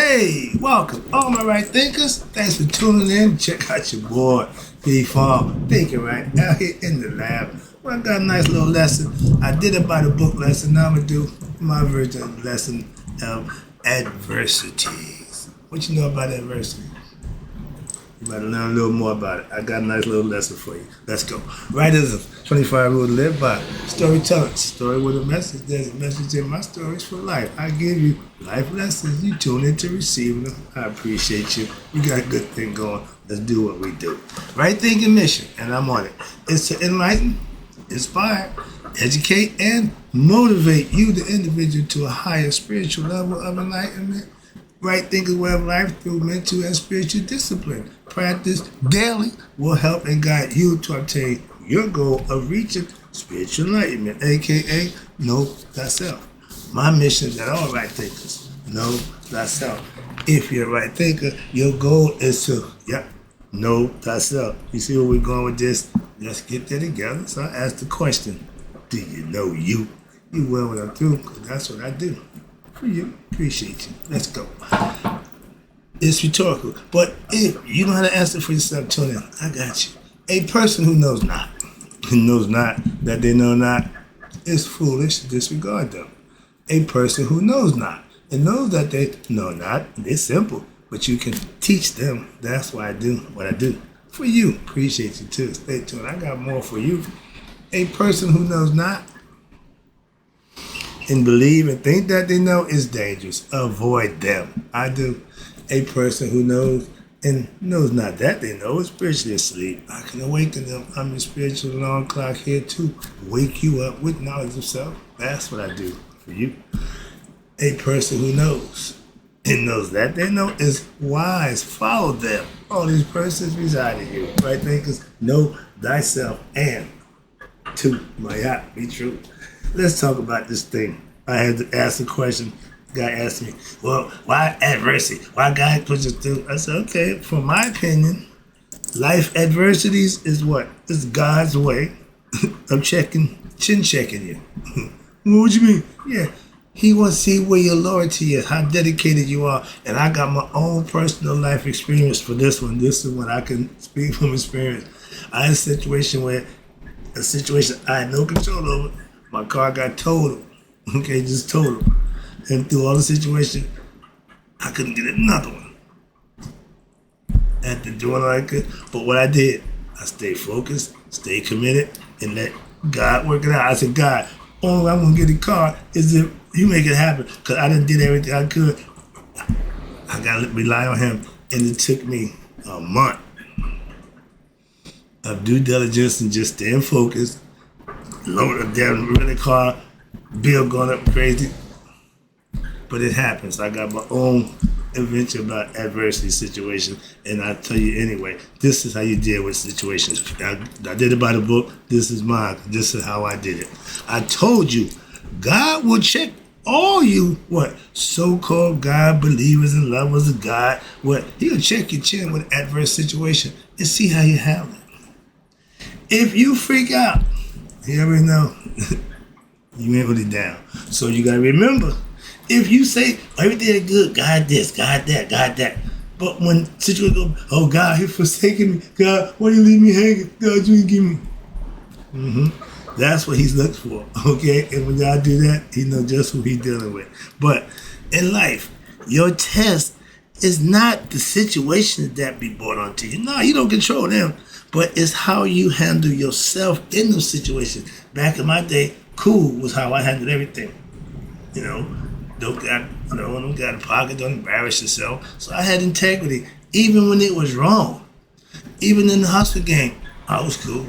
Hey, welcome, all my right thinkers. Thanks for tuning in. Check out your boy, B-Farm, thinking right out here in the lab. Well, I got a nice little lesson. I did about a book lesson. Now I'm going to do my version of the lesson of Adversities. What you know about adversity? You better learn a little more about it. I got a nice little lesson for you. Let's go. Right as a 25 rule to live by. Storytelling. Story with a message. There's a message in my stories for life. I give you life lessons. You tune in to receive them. I appreciate you. You got a good thing going. Let's do what we do. Right thinking mission, and I'm on it. It's to enlighten, inspire, educate, and motivate you, the individual, to a higher spiritual level of enlightenment. Right thinking way of life through mental and spiritual discipline. Practice daily will help and guide you to obtain your goal of reaching spiritual enlightenment, aka know thyself. My mission is that all right thinkers know thyself. If you're a right thinker, your goal is to know thyself. You see where we're going with this? Let's get there together. So I ask the question, do you know you? You will when I'm through, because that's what I do. For you, appreciate you. Let's go. It's rhetorical, but if you know how to answer for yourself, tune in. I got you. A person who knows not that they know not, is foolish to disregard them. A person who knows not and knows that they know not, it's simple, but you can teach them. That's why I do what I do. For you, appreciate you too. Stay tuned. I got more for you. A person who knows not and believe and think that they know is dangerous. Avoid them. I do. A person who knows and knows not that they know is spiritually asleep. I can awaken them. I'm your spiritual alarm clock here to wake you up with knowledge of self. That's what I do for you. A person who knows and knows that they know is wise. Follow them. All these persons reside in you. Right thinkers, know thyself and to my be true. Let's talk about this thing. I had to ask a question. Guy asked me, well, why adversity? Why God puts us through? I said, okay, from my opinion, life adversities is what? It's God's way of chin checking you. What you mean? Yeah, he wants to see where your loyalty is, how dedicated you are. And I got my own personal life experience for this one. This is what I can speak from experience. I had a situation I had no control over. My car got totaled. Okay, just totaled. And through all the situation, I couldn't get another one. I had to do it like it. But what I did, I stayed focused, stayed committed, and let God work it out. I said, God, only way I'm going to get the car is if you make it happen. Because I done did everything I could. I got to rely on him. And it took me a month of due diligence and just staying focused. Load down the car, bill going up crazy. But it happens. I got my own adventure about adversity situation, and I tell you anyway, this is how you deal with situations. I did it by the book. This is mine. This is how I did it. I told you, God will check all you, so-called God believers and lovers of God. He'll check your chin with adverse situation and see how you handle it. If you freak out, you already know, you ain't really down. So you gotta remember, if you say everything is good, God this, God that, God that. But when situations go, oh God, He forsaken me. God, why you leave me hanging? God, you didn't give me. That's what He's looking for. Okay? And when y'all do that, He knows just who He's dealing with. But in life, your test is not the situations that be brought onto you. No, you don't control them. But it's how you handle yourself in those situations. Back in my day, cool was how I handled everything. Don't got a pocket, don't embarrass yourself. So I had integrity, even when it was wrong. Even in the hustle game, I was cool.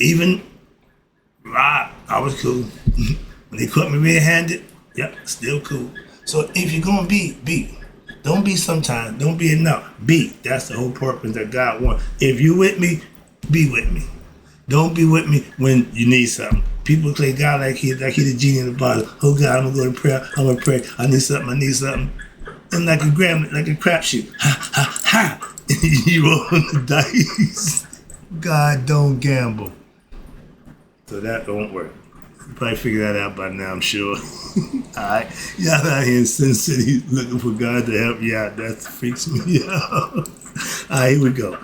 Even rob, I was cool. When they caught me red-handed, still cool. So if you're gonna be. Don't be sometimes, don't be enough. Be. That's the whole purpose that God wants. If you with me, be with me. Don't be with me when you need something. People play God like he the genie in the bottle. Oh God, I'm gonna go to prayer. I'm gonna pray. I need something. And like a crapshoot. Ha ha ha. You roll the dice. God don't gamble. So that don't work. You probably figured that out by now, I'm sure. Alright. Y'all out here in Sin City looking for God to help you out. That freaks me out. Alright, here we go.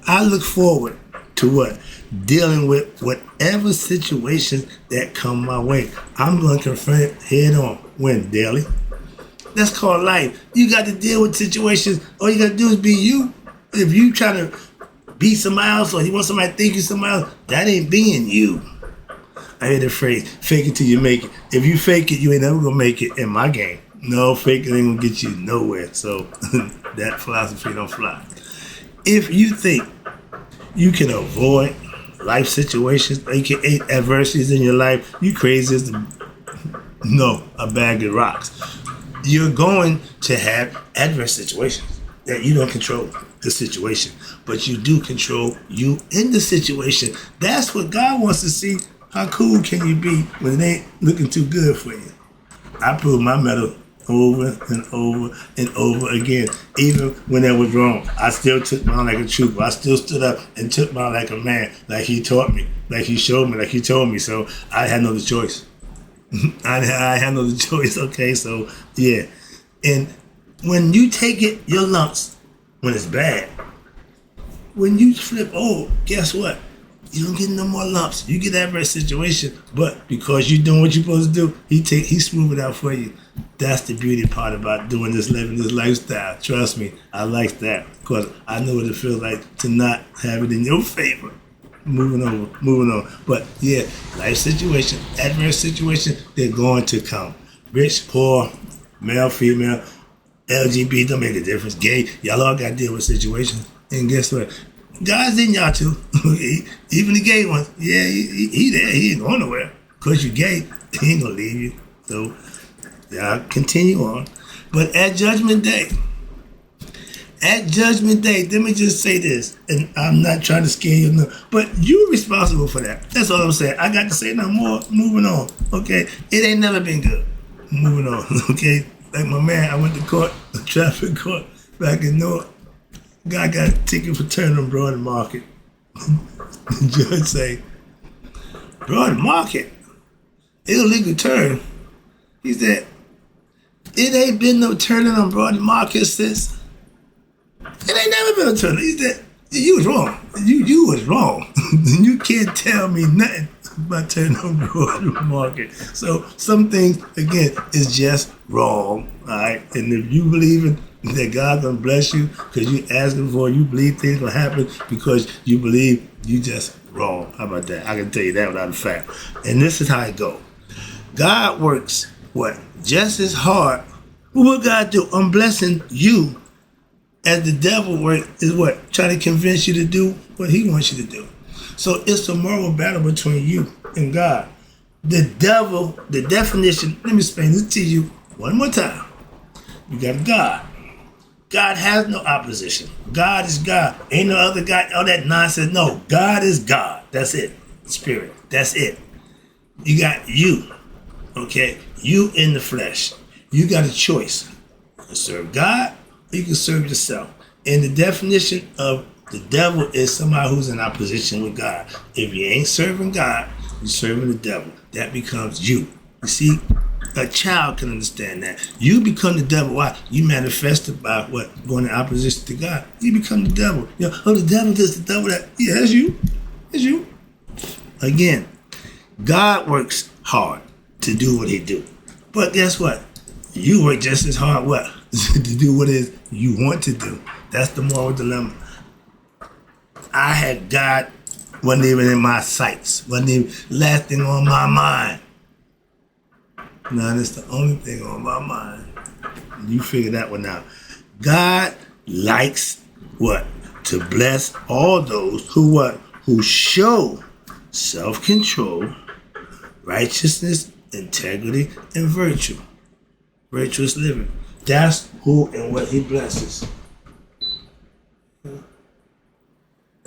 I look forward to what? Dealing with whatever situations that come my way. I'm going to confront it head on. When? Daily. That's called life. You got to deal with situations. All you got to do is be you. If you try to be somebody else or you want somebody to think you somebody else, that ain't being you. I hear the phrase, fake it till you make it. If you fake it, you ain't never gonna make it in my game. No, fake it ain't gonna get you nowhere. So that philosophy don't fly. If you think you can avoid life situations, aka adversities in your life, you crazy as a bag of rocks. You're going to have adverse situations that you don't control the situation, but you do control you in the situation. That's what God wants to see. How cool can you be when it ain't looking too good for you? I proved my mettle over and over and over again. Even when that was wrong, I still took mine like a trooper. I still stood up and took mine like a man, like he taught me, like he showed me, like he told me. So I had no other choice. I had no other choice, okay? So, yeah. And when you take it, your lumps, when it's bad, when you flip over, guess what? You don't get no more lumps. You get that adverse situation, but because you're doing what you're supposed to do, he smooth it out for you. That's the beauty part about doing this, living this lifestyle. Trust me, I like that because I know what it feels like to not have it in your favor. Moving on. But yeah, life situation, adverse situation, they're going to come. Rich, poor, male, female, LGBT, don't make a difference. Gay, y'all all got to deal with situations. And guess what? God's in y'all too. Even the gay ones. Yeah, he there. He ain't going nowhere. Because you're gay, he ain't going to leave you. So, y'all continue on. But at Judgment Day, let me just say this. And I'm not trying to scare you, no, but you're responsible for that. That's all I'm saying. I got to say no more. Moving on. Okay? It ain't never been good. Moving on. Okay? Like my man, I went to court, traffic court, back in North. Guy got a ticket for turning on Broad Market. The judge say, Broad Market? Illegal turn. He said, it ain't been no turning on Broad Market since. It ain't never been a turn. He said, you was wrong. You was wrong. You can't tell me nothing about turning on Broad Market. So some things, again, is just wrong. All right? And if you believe in that God's gonna bless you because you asking for it, you believe things gonna happen because you believe, you just wrong. How about that? I can tell you that without a fact. And this is how it goes. God works what? Just as hard. What God do? I'm blessing you as the devil work is what? Trying to convince you to do what he wants you to do. So it's a moral battle between you and God. The devil, the definition, let me explain this to you one more time. You got God. God has no opposition. God is God. Ain't no other God, all that nonsense. No, God is God. That's it. Spirit. That's it. You got you. Okay? You in the flesh. You got a choice. You can serve God or you can serve yourself. And the definition of the devil is somebody who's in opposition with God. If you ain't serving God, you're serving the devil. That becomes you. You see? A child can understand that. You become the devil. Why? You manifest it by what? Going in opposition to God. You become the devil. You know, the devil this, the devil that. Yeah, that's you. It's you. Again, God works hard to do what he do. But guess what? You work just as hard, what? To do what it is you want to do. That's the moral dilemma. I had God, wasn't even in my sights. Wasn't even last thing on my mind. Now, that's the only thing on my mind. You figure that one out. God likes what? To bless all those who what? Who show self-control, righteousness, integrity, and virtue. Virtuous living. That's who and what he blesses.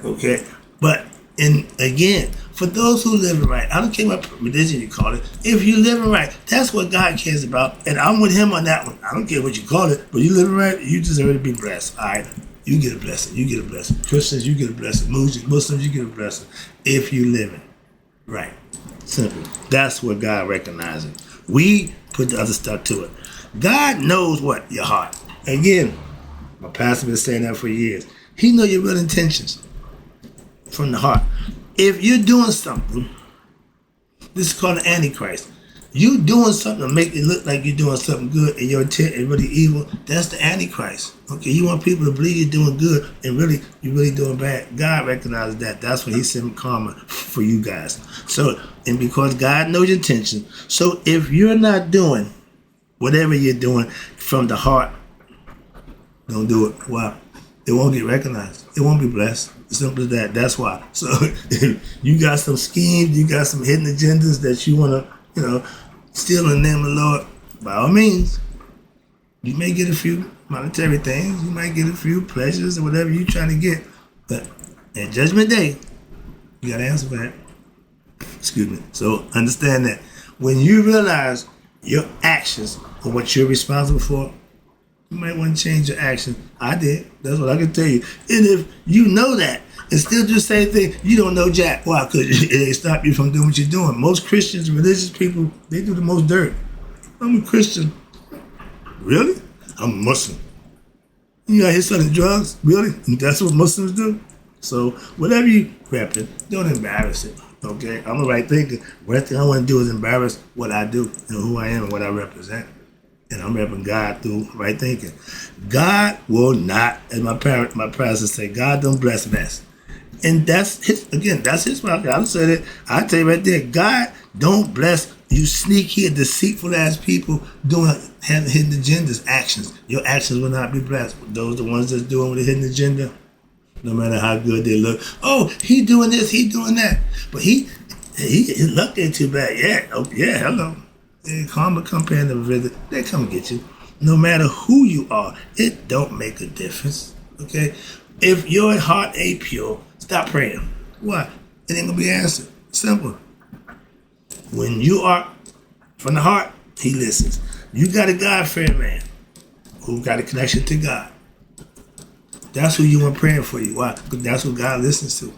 Okay? But, and again, for those who live right, I don't care what religion you call it, if you live right, that's what God cares about. And I'm with him on that one. I don't care what you call it, but you live right, you deserve to be blessed. All right? You get a blessing. You get a blessing. Christians, you get a blessing. Muslims, you get a blessing. If you live it right. Simple. That's what God recognizes. We put the other stuff to it. God knows what? Your heart. Again, my pastor been saying that for years. He knows your real intentions from the heart. If you're doing something, this is called the Antichrist. You doing something to make it look like you're doing something good and your intent is really evil, that's the Antichrist. Okay, you want people to believe you're doing good and really you're really doing bad. God recognizes that. That's when he sent karma for you guys. So, and because God knows your intention, so if you're not doing whatever you're doing from the heart, don't do it. Why? It won't get recognized. It won't be blessed. As simple as that. That's why. So if you got some schemes, you got some hidden agendas that you want to, steal in the name of the Lord, by all means, you may get a few monetary things, you might get a few pleasures or whatever you're trying to get, but at Judgment Day, you got to answer for that. Excuse me. So understand that when you realize your actions are what you're responsible for, you might want to change your action. I did. That's what I can tell you. And if you know that and still do the same thing, you don't know jack. Why? Because it ain't stop you from doing what you're doing. Most Christians, religious people, they do the most dirt. I'm a Christian. Really? I'm a Muslim. You out here selling drugs? Really? And that's what Muslims do? So whatever you repping, don't embarrass it. Okay? I'm a right thinker. One thing I want to do is embarrass what I do and who I am and what I represent. And I'm repping God through right thinking. God will not, as my pastor say, God don't bless mess. And that's his, again, that's his mouth. I'll say it. I tell you right there, God don't bless you sneaky and deceitful ass people doing hidden agendas, actions. Your actions will not be blessed. Those the ones that's doing with a hidden agenda, no matter how good they look. Oh, he doing this, he doing that. But he luck ain't too bad. Yeah, oh, yeah, hello. Karma come paying them a visit. They come get you. No matter who you are, it don't make a difference. Okay? If your heart ain't pure, stop praying. Why? It ain't gonna be answered. Simple. When you are from the heart, he listens. You got a God-fearing man who got a connection to God. That's who you want praying for you. Why? Because that's what God listens to.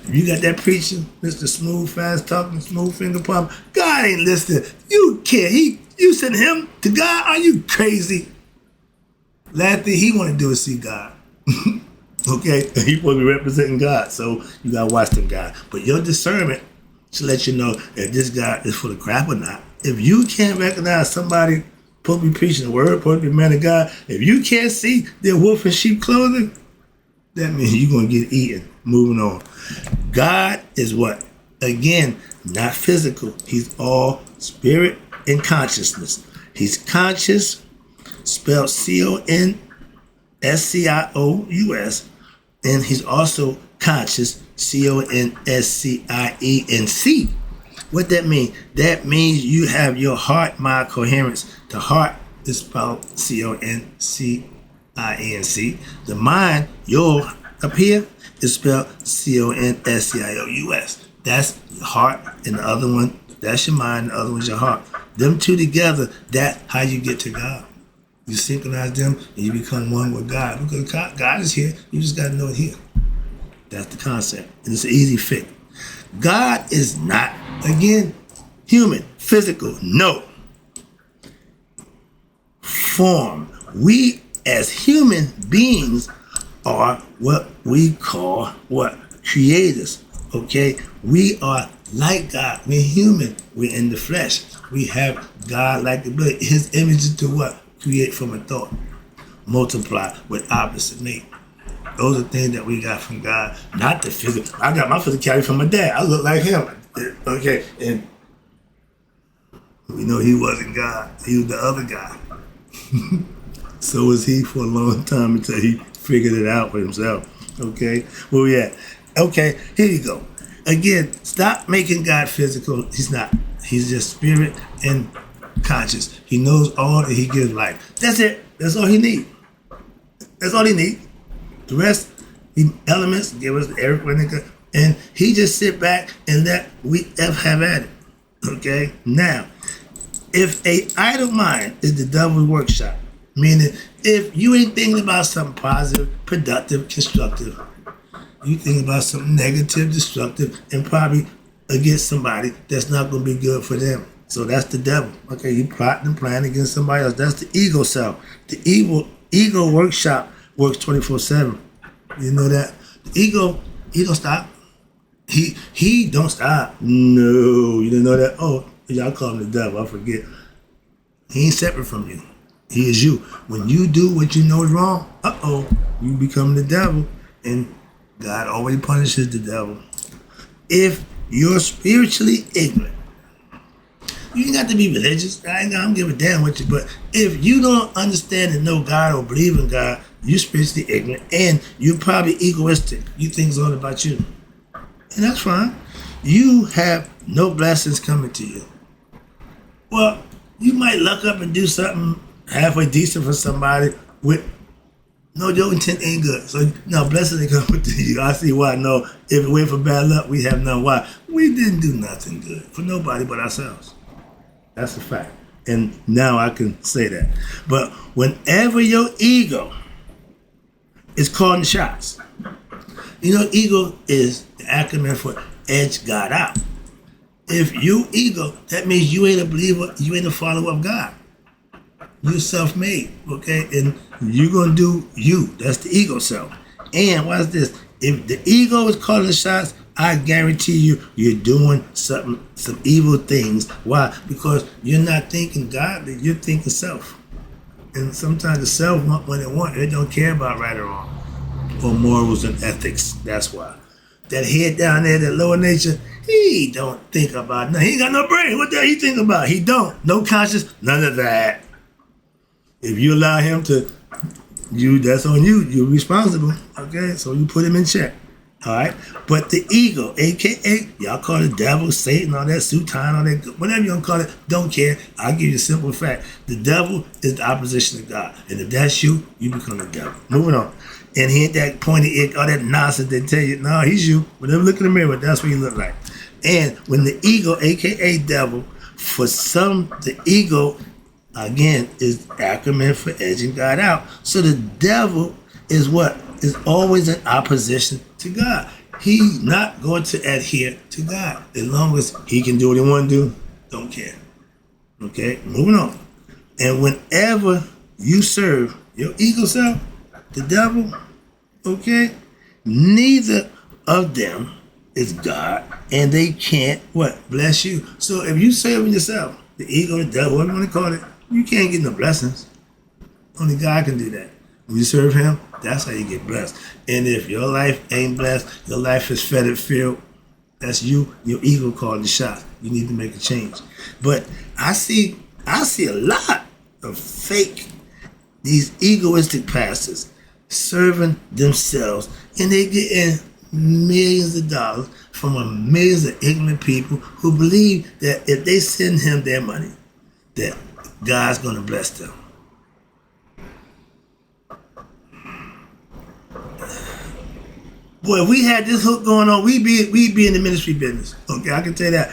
If you got that preacher, Mr. Smooth, fast talking, smooth finger pump, God ain't listening. You can't. You send him to God? Are you crazy? Last thing he want to do is see God. Okay? He supposed to be representing God, so you got to watch them guys. But your discernment should let you know if this guy is full of crap or not. If you can't recognize somebody supposed to be preaching the word, supposed to be a man of God, if you can't see their wolf in sheep clothing, that means you're going to get eaten. Moving on. God is what? Again, not physical. He's all spirit and consciousness. He's conscious, spelled C-O-N-S-C-I-O-U-S, and he's also conscious, C-O-N-S-C-I-E-N-C. What that mean? That means you have your heart-mind coherence. The heart is spelled C-O-N-C-I-E-N-C. The mind, your up here, is spelled C-O-N-S-C-I-O-U-S. That's your heart, and the other one, that's your mind, the other one's your heart. Them two together, that's how you get to God. You synchronize them, and you become one with God. Because God is here, you just got to know it here. That's the concept, and it's an easy fit. God is not, again, human, physical, no. Form. We, as human beings, are what we call what? Creators. Okay? We are like God. We're human. We're in the flesh. We have God-like ability. His image is to what? Create from a thought. Multiply with opposite mate. Those are things that we got from God. Not the physical. I got my physicality from my dad. I look like him. Okay? And we know he wasn't God. He was the other guy. So was he for a long time until he figured it out for himself. Okay? Where we at? Okay, here you go. Again, stop making God physical. He's not. He's just spirit and conscious. He knows all that he gives life. That's it. That's all he needs. That's all he needs. The rest, the elements, give us everything. And he just sit back and let we have at it. Okay? Now, if a idle mind is the devil's workshop, meaning if you ain't thinking about something positive, productive, constructive, you think about something negative, destructive, and probably against somebody that's not going to be good for them. So that's the devil. Okay, you plotting and planning against somebody else. That's the ego self. The ego workshop works 24/7. You know that? The ego, he don't stop. He don't stop. No, you didn't know that? Oh, y'all call him the devil. I forget. He ain't separate from you. He is you. When you do what you know is wrong, you become the devil. And God already punishes the devil. If you're spiritually ignorant, you ain't got to be religious. I don't give a damn what you, but if you don't understand and know God or believe in God, you're spiritually ignorant and you're probably egoistic. You think it's all about you. And that's fine. You have no blessings coming to you. Well, you might luck up and do something halfway decent for somebody with no, your intent ain't good. So no blessings ain't coming to you. I see why. No, if it went for bad luck, we have none. Why? We didn't do nothing good for nobody but ourselves. That's a fact. And now I can say that. But whenever your ego is calling shots, you know, ego is the acronym for edge God out. If you ego, that means you ain't a believer, you ain't a follower of God. You're self-made, okay? And you're going to do you. That's the ego self. And watch this. If the ego is calling the shots, I guarantee you're doing some evil things. Why? Because you're not thinking godly, you're thinking self. And sometimes the self want what it wants. It don't care about right or wrong or morals and ethics. That's why. That head down there, that lower nature, he don't think about nothing. He ain't got no brain. What the hell he think about? He don't. No conscience, none of that. If you allow him to, that's on you. You're responsible. Okay? So you put him in check. All right? But the ego, a.k.a., y'all call it devil, Satan, all that, Sutan, all that, whatever you want to call it, don't care. I'll give you a simple fact. The devil is the opposition of God. And if that's you, you become the devil. Moving on. And he ain't that pointy egg, all that nonsense they tell you, no, he's you. Whenever look in the mirror, that's what you look like. And when the ego, a.k.a. devil, for some, the ego, again, is acronym for edging God out. So the devil is what? Is always in opposition to God. He's not going to adhere to God. As long as he can do what he want to do, don't care. Okay, moving on. And whenever you serve your ego self, the devil, okay, neither of them is God, and they can't, what? Bless you. So if you serving yourself, the ego, the devil, whatever you want to call it, you can't get no blessings. Only God can do that. When you serve him, that's how you get blessed. And if your life ain't blessed, your life is fettered, filled, that's you, your ego calling the shot. You need to make a change. But I see a lot of fake, these egoistic pastors serving themselves, and they getting millions of dollars from a millions of ignorant people who believe that if they send him their money, that God's going to bless them. Boy, if we had this hook going on, we'd be in the ministry business. Okay, I can tell you that.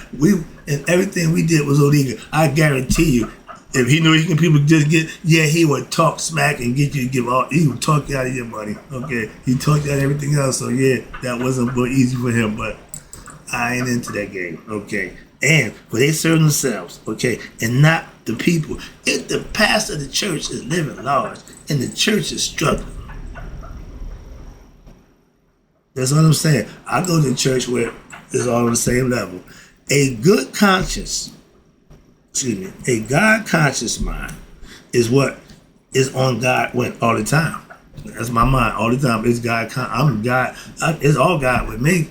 And everything we did was illegal. I guarantee you, if he knew people just get, he would talk smack and get you to give all, he would talk you out of your money. Okay, he talked you out of everything else. So that wasn't real easy for him, but I ain't into that game. Okay, and but they serve themselves. Okay, and not the people. If the pastor of the church is living large and the church is struggling, that's what I'm saying. I go to a church where it's all on the same level. A good conscience, a God conscious mind is what is on God all the time. That's my mind all the time. It's God. I'm God. It's all God with me.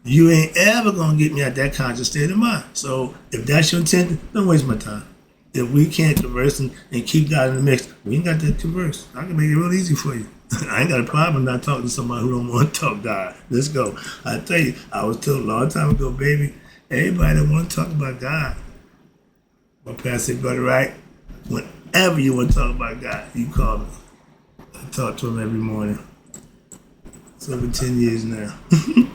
You ain't ever gonna get me at that conscious state of mind. So if that's your intention, don't waste my time. If we can't converse and keep God in the mix, we ain't got to converse. I can make it real easy for you. I ain't got a problem not talking to somebody who don't want to talk God. Let's go. I tell you, I was told a long time ago, baby, everybody that want to talk about God, my pastor said, Brother Wright, whenever you want to talk about God, you call me. I talk to him every morning. It's over 10 years now.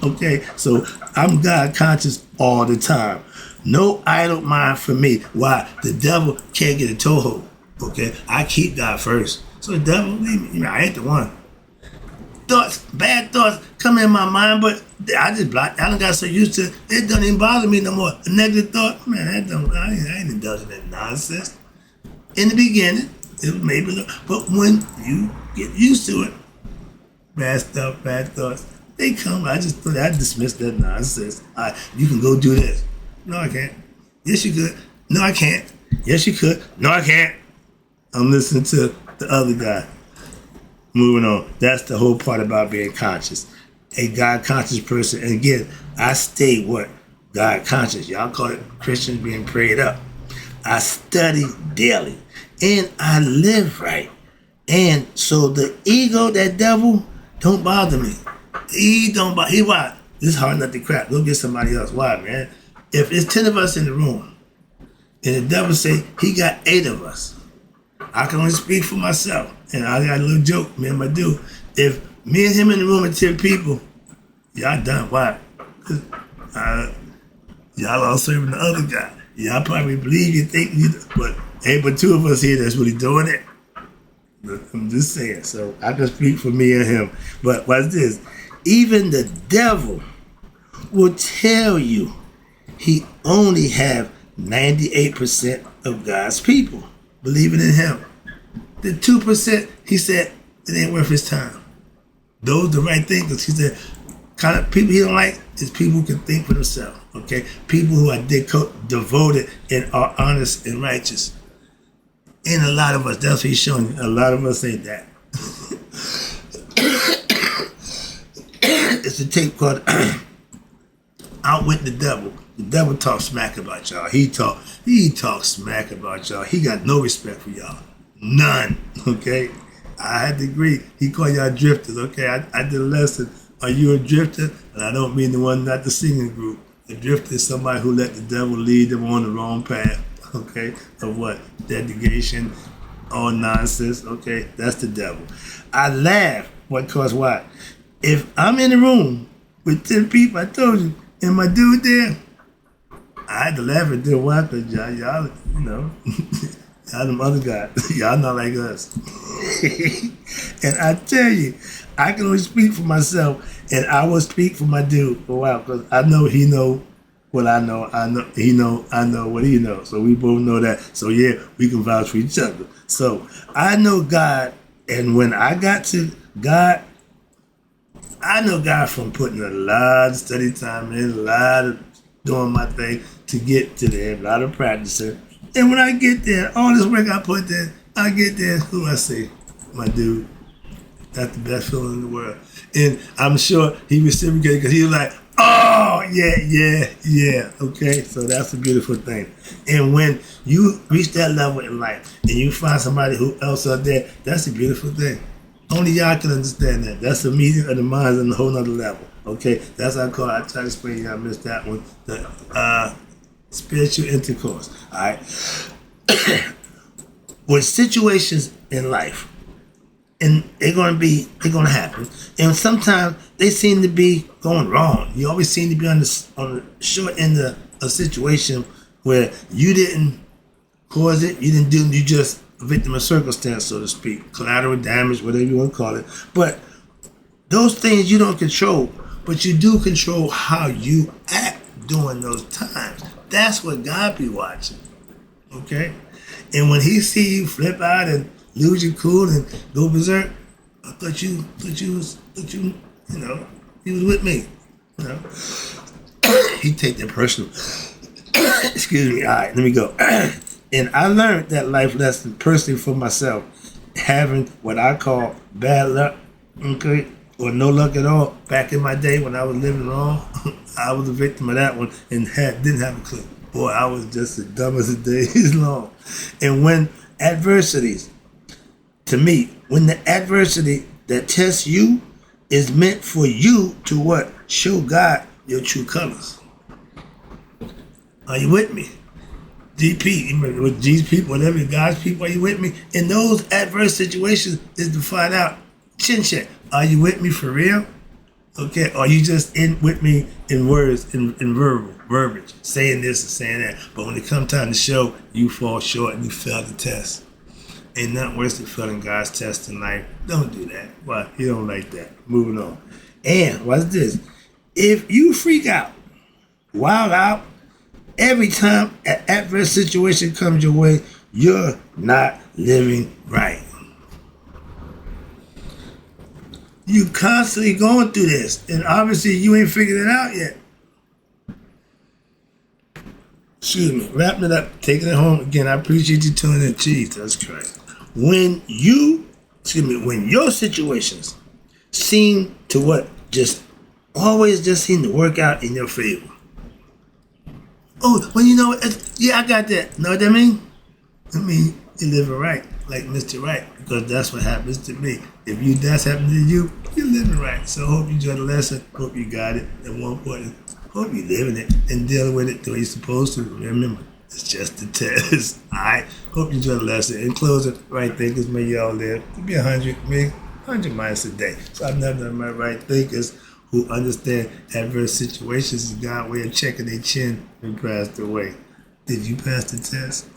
Okay, so I'm God conscious all the time. No idle mind for me. Why? The devil can't get a toehold. Okay, I keep God first. So the devil, leave me. I ain't the one. Bad thoughts come in my mind, but I just blocked. I done got so used to it, it don't even bother me no more. A negative thought, man, I ain't indulging in that nonsense. In the beginning, it was maybe, but when you get used to it, bad stuff, bad thoughts, they come. I dismiss that nonsense. You can go do this. No, I can't. Yes, you could. No, I can't. Yes, you could. No, I can't. I'm listening to the other guy. Moving on. That's the whole part about being conscious. A God conscious person. And again, I stay what? God conscious. Y'all call it Christians being prayed up. I study daily. And I live right. And so the ego, that devil, don't bother me. He don't bother. He why? This is hard nut to crack. Go get somebody else. Why, man? If it's 10 of us in the room, and the devil say he got 8 of us, I can only speak for myself. And I got a little joke, me and my dude. If me and him in the room and 10 people, y'all done. Why? Because y'all all serving the other guy. Y'all probably believe you think you, but ain't but 2 of us here that's really doing it. I'm just saying. So I can speak for me and him. But what's this? Even the devil will tell you he only have 98% of God's people believing in him. The 2%, he said, it ain't worth his time. Those the right thinkers. He said, kind of people he don't like is people who can think for themselves. Okay, people who are devoted and are honest and righteous. And a lot of us, that's what he's showing you. A lot of us ain't that. It's a tape called Outwit the Devil. The devil talks smack about y'all. He talks smack about y'all. He got no respect for y'all. None. Okay? I had to agree. He called y'all drifters. Okay? I did a lesson. Are you a drifter? And I don't mean the one, not the singing group. A drifter is somebody who let the devil lead them on the wrong path. Okay? Of what? Dedication, all nonsense. Okay? That's the devil. I laugh. Because why? If I'm in the room with 10 people, I told you, and my dude there, I had to laugh at them. Why? Because y'all, you know, y'all them other guys. Y'all not like us. And I tell you, I can only speak for myself, and I will speak for my dude for a while, because I know he know what I know. I know he know I know what he knows. So we both know that. So yeah, we can vouch for each other. So I know God, and when I got to God, I know God from putting a lot of study time in, a lot of doing my thing to get to there, a lot of practicing. And when I get there, all this work I put there, I get there, who I say? My dude. That's the best feeling in the world. And I'm sure he reciprocated because he was like, oh, yeah. Okay, so that's a beautiful thing. And when you reach that level in life and you find somebody who else out there, that's a beautiful thing. Only y'all can understand that. That's a meeting of the minds on a whole nother level. Okay, that's how I call it. I try to explain. Y'all missed that one. The spiritual intercourse. All right. With situations in life, and they're gonna happen, and sometimes they seem to be going wrong. You always seem to be on the short end of a situation where you didn't cause it. You didn't do. You just a victim of circumstance, so to speak, collateral damage, whatever you want to call it. But those things you don't control, but you do control how you act during those times. That's what God be watching, okay? And when he see you flip out and lose your cool and go berserk, I thought you was with me, you know? He take that personal. Excuse me. All right, let me go. And I learned that life lesson personally for myself, having what I call bad luck, okay, or no luck at all. Back in my day when I was living wrong, I was a victim of that one and didn't have a clue. Boy, I was just as dumb as the day is long. And when adversities, to me, when the adversity that tests you is meant for you to what? Show God your true colors. Are you with me? GP, with G's people, whatever, God's people, are you with me? In those adverse situations is to find out, chin check, are you with me for real? Okay, are you just in with me in words, in verbiage, saying this and saying that, but when it comes time to show, you fall short and you fail the test. Ain't nothing worse than failing God's test in life. Don't do that. Why? He don't like that. Moving on. And what's this? If you freak out, wild out, every time an adverse situation comes your way, you're not living right. You constantly going through this, and obviously you ain't figured it out yet. Excuse me, wrapping it up, taking it home again. I appreciate you tuning in. Jeez, that's correct. When your situations seem to always seem to work out in your favor. Oh, well, you know what? Yeah, I got that. Know what I mean? I mean, you living right, like Mr. Right, because that's what happens to me. If that's happening to you, you're living right. So I hope you enjoyed the lesson. Hope you got it. And more important, hope you're living it and dealing with it the way you're supposed to. Remember, it's just a test. All right? Hope you enjoyed the lesson. In closing, right thinkers, may y'all live to be 100, maybe 100 miles a day. So I've never done my right thinkers who understand adverse situations is God's way of checking their chin and passed away. Did you pass the test?